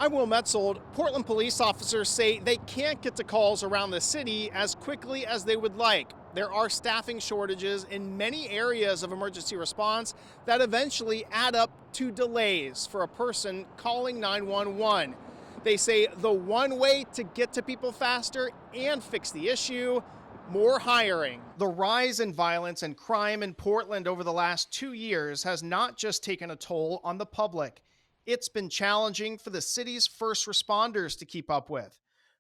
I'm MAETZOLD. Portland police officers say they can't get to calls around the city as quickly as they would like. There are staffing shortages in many areas of emergency response that eventually add up to delays for a person calling 911. They say the one way to get to people faster and fix the issue: more hiring. The rise in violence and crime in Portland over the last 2 years has not just taken a toll on the public. It's been challenging for the city's first responders to keep up with.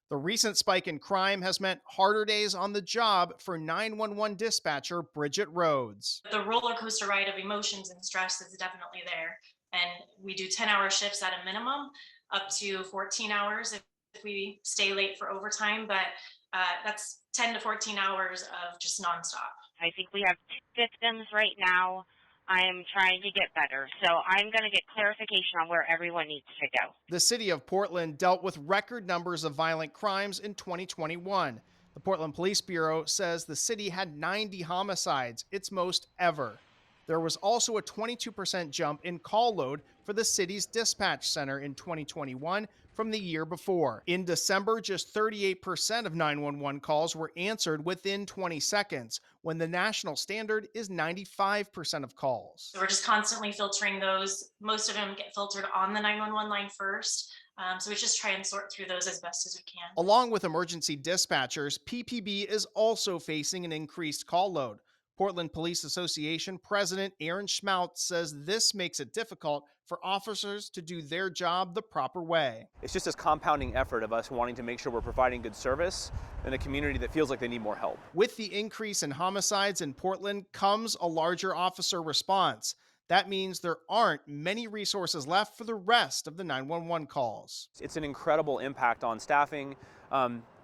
The recent spike in crime has meant harder days on the job for 911 dispatcher BRIDGET RHODES. The roller coaster ride of emotions and stress is definitely there. And we do 10-hour shifts at a minimum, up to 14 hours if we stay late for overtime. But that's 10 to 14 hours of just nonstop. I think we have two victims right now. I am trying to get better, so I'm going to get clarification on where everyone needs to go. The city of Portland dealt with record numbers of violent crimes in 2021. The Portland Police Bureau says the city had 90 homicides, its most ever. There was also a 22% jump in call load for the city's dispatch center in 2021 from the year before. In December, just 38% of 911 calls were answered within 20 seconds, when the national standard is 95% of calls. So we're just constantly filtering those. Most of them get filtered on the 911 line first. So we just try and sort through those as best as we can. Along with emergency dispatchers, PPB is also facing an increased call load. Portland Police Association President SCHMAUTZ says this makes it difficult for officers to do their job the proper way. It's just this compounding effort of us wanting to make sure we're providing good service in a community that feels like they need more help. With the increase in homicides in Portland comes a larger officer response. That means there aren't many resources left for the rest of the 911 calls. It's an incredible impact on staffing.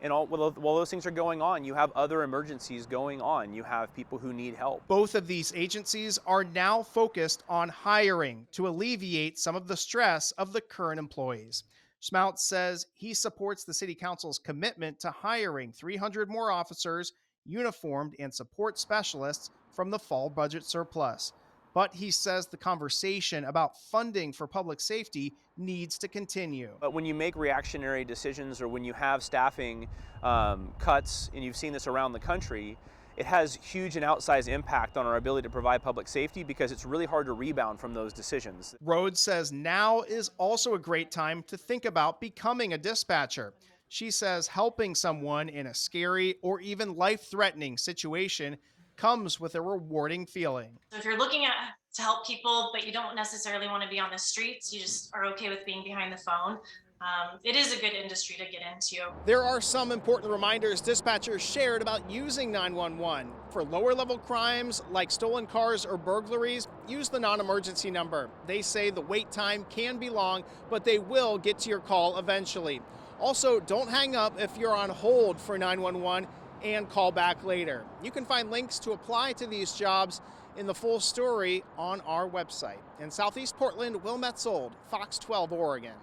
And while those things are going on, you have other emergencies going on. You have people who need help. Both of these agencies are now focused on hiring to alleviate some of the stress of the current employees. SCHMAUTZ says he supports the City Council's commitment to hiring 300 more officers, uniformed, and support specialists from the fall budget surplus. But he says the conversation about funding for public safety needs to continue. But when you make reactionary decisions or when you have staffing cuts, and you've seen this around the country, it has huge and outsized impact on our ability to provide public safety because it's really hard to rebound from those decisions. RHODES says now is also a great time to think about becoming a dispatcher. She says helping someone in a scary or even life-threatening situation comes with a rewarding feeling. So if you're looking to help people, but you don't necessarily want to be on the streets, you just are okay with being behind the phone, it is a good industry to get into. There are some important reminders dispatchers shared about using 911. For lower level crimes like stolen cars or burglaries, use the non-emergency number. They say the wait time can be long, but they will get to your call eventually. Also, don't hang up if you're on hold for 911 and call back later. You can find links to apply to these jobs in the full story on our website. In Southeast Portland, MAETZOLD, Fox 12, Oregon.